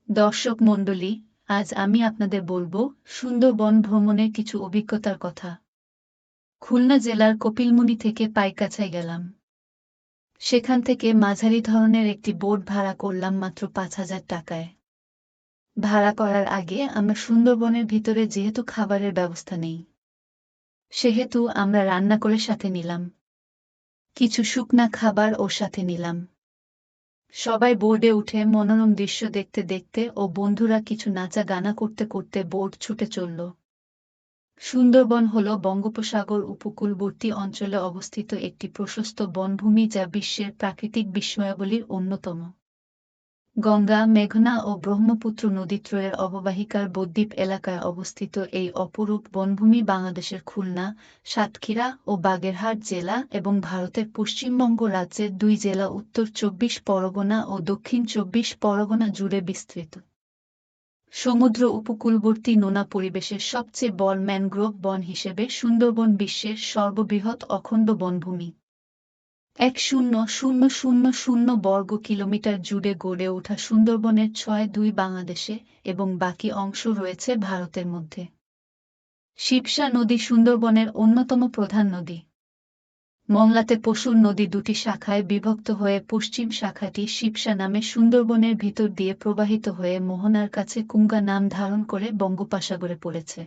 দর্শক মণ্ডলী, আজ আমি আপনাদের বলবো সুন্দরবন ভ্রমণের কিছু অভিজ্ঞতার কথা। খুলনা জেলার কপিলমুনি থেকে পাইকগাছায় গেলাম। সেখান থেকে মাঝারি ধরনের একটি বোট ভাড়া করলাম মাত্র ৫,০০০ টাকায়। ভাড়া করার আগে আমরা সুন্দরবনের ভিতরে যেহেতু খাবারের ব্যবস্থা নেই, সেহেতু আমরা রান্না করে সাথে নিলাম। কিছু শুকনা খাবার ও সাথে নিলাম। সবাই বোর্ডে উঠে মনোরম দৃশ্য দেখতে দেখতে ও বন্ধুরা কিছু নাচা গানা করতে করতে বোট ছুটে চলল। সুন্দরবন হল বঙ্গোপসাগর উপকূলবর্তী অঞ্চলে অবস্থিত একটি প্রশস্ত বনভূমি যা বিশ্বের প্রাকৃতিক বিস্ময়াবলীর অন্যতম। গঙ্গা, মেঘনা ও ব্রহ্মপুত্র নদীত্রয়ের অববাহিকার বদ্বীপ এলাকায় অবস্থিত এই অপরূপ বনভূমি বাংলাদেশের খুলনা, সাতক্ষীরা ও বাগেরহাট জেলা এবং ভারতের পশ্চিমবঙ্গ রাজ্যের ২ জেলা উত্তর ২৪ পরগনা ও দক্ষিণ ২৪ পরগনা জুড়ে বিস্তৃত। সমুদ্র উপকূলবর্তী নোনা পরিবেশের সবচেয়ে বড় ম্যানগ্রোভ বন হিসেবে সুন্দরবন বিশ্বের সর্ববৃহৎ অখণ্ড বনভূমি। ১,০০,০০০ বর্গ কিলোমিটার জুড়ে গড়ে ওঠা সুন্দরবনের ৬/২ বাংলাদেশে এবং বাকি অংশ রয়েছে ভারতের মধ্যে। শিবসা নদী সুন্দরবনের অন্যতম প্রধান নদী। মংলাতে পশুর নদী ২টি শাখায় বিভক্ত হয়ে পশ্চিম শাখাটি শিবসা নামে সুন্দরবনের ভিতর দিয়ে প্রবাহিত হয়ে মোহনার কাছে কুঙ্গা নাম ধারণ করে বঙ্গোপসাগরে পড়েছে।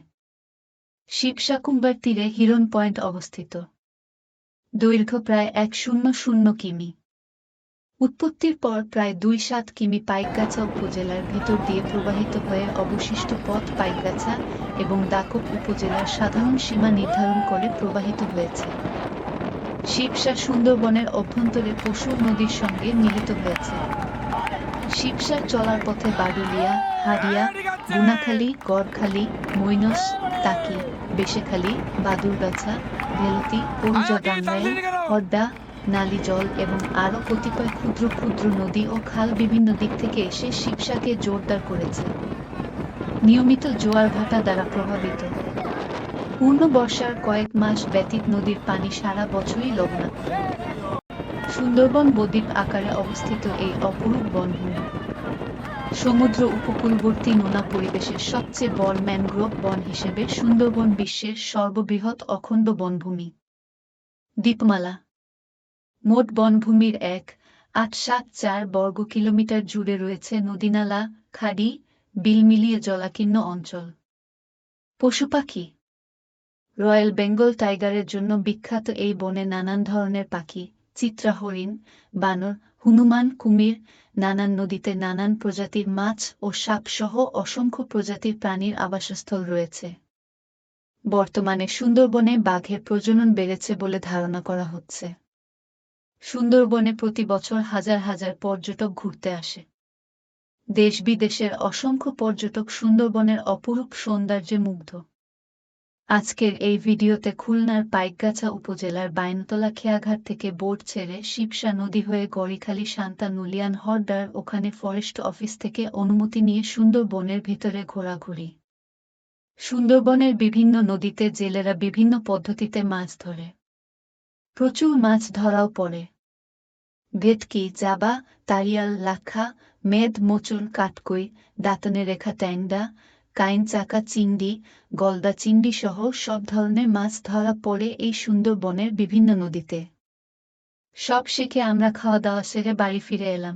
শিবসা কুঙ্গার তীরে হিরন পয়েন্ট অবস্থিত। দৈর্ঘ্য প্রায় ১,০০,০০ কিমি। উৎপত্তির পর প্রায় ২৭ কিমি পাইকগাছা উপজেলার ভিতর দিয়ে প্রবাহিত হয়ে অবশিষ্ট পথ পাইকগাছা এবং দাকপ উপজেলার সাধারণ সীমা নির্ধারণ করে প্রবাহিত হয়েছে। শিবসা সুন্দরবনের অভ্যন্তরে পশুর নদীর সঙ্গে মিলিত হয়েছে। শিবসার চলার পথে বাডুলিয়া, হারিয়া, গুনাখালী, গড়খালী, মৈনস, তাকি, বেশেখালী, বাদুরগাছা, ভেলতি, পরুজা গাংরাইল, হরডা, নালিজল এবং আরও কতিপয় ক্ষুদ্র ক্ষুদ্র নদী ও খাল বিভিন্ন দিক থেকে এসে শিবসাকে জোরদার করেছে। নিয়মিত জোয়ার ভাটা দ্বারা প্রভাবিত। পূর্ণ বর্ষার কয়েক মাস ব্যতীত নদীর পানি সারা বছরই লবণাক্ত। সুন্দরবন বদ্বীপ আকারে অবস্থিত এই অপরূপ বনভূমি সমুদ্র উপকূলবর্তী নোনা পরিবেশের সবচেয়ে বড় ম্যানগ্রোভ বন হিসেবে সুন্দরবন বিশ্বের সর্ববৃহৎ অখণ্ড বনভূমি। দ্বীপমালা। মোট বনভূমির ১,৮৭৪ বর্গ কিলোমিটার জুড়ে রয়েছে নদীনালা, খাড়ি, বিল মিলিয়ে জলাকীর্ণ অঞ্চল। পশুপাখি। রয়্যাল বেঙ্গল টাইগারের জন্য বিখ্যাত এই বনে নানান ধরনের পাখি, চিত্রা হরিণ, বানর, হনুমান, কুমির, নানান নদীতে নানান প্রজাতির মাছ ও সাপ সহ অসংখ্য প্রজাতির প্রাণীর আবাসস্থল রয়েছে। বর্তমানে সুন্দরবনে বাঘের প্রজনন বেড়েছে বলে ধারণা করা হচ্ছে। সুন্দরবনে প্রতি বছর হাজার হাজার পর্যটক ঘুরতে আসে। দেশ বিদেশের অসংখ্য পর্যটক সুন্দরবনের অপরূপ সৌন্দর্যে মুগ্ধ। আজকের এই ভিডিওতে খুলনার পাইকগাছা উপজেলার বাইনতলা খেয়াঘাট থেকে বোট ছেড়ে শিবসা নদী হয়ে গড়িখালী সান্তা নুলিয়ান হরডার ওখানে ফরেস্ট অফিস থেকে অনুমতি নিয়ে সুন্দরবনের ভিতরে ঘোরাঘুরি। সুন্দরবনের বিভিন্ন নদীতে জেলেরা বিভিন্ন পদ্ধতিতে মাছ ধরে। প্রচুর মাছ ধরাও পড়ে। ভেটকি, জাবা, তারিয়াল, লাক্ষা, মেদ, মোচন, কাটকই, দাঁতনে রেখা ট্যাংরা, কাইন চাকা চিংড়ি, গলদা চিংড়ি সহ সব ধরনের মাছ ধরা পড়ে এই সুন্দরবনের বিভিন্ন নদীতে। সব শেষে আমরা খাওয়া দাওয়া সেরে বাড়ি ফিরে এলাম।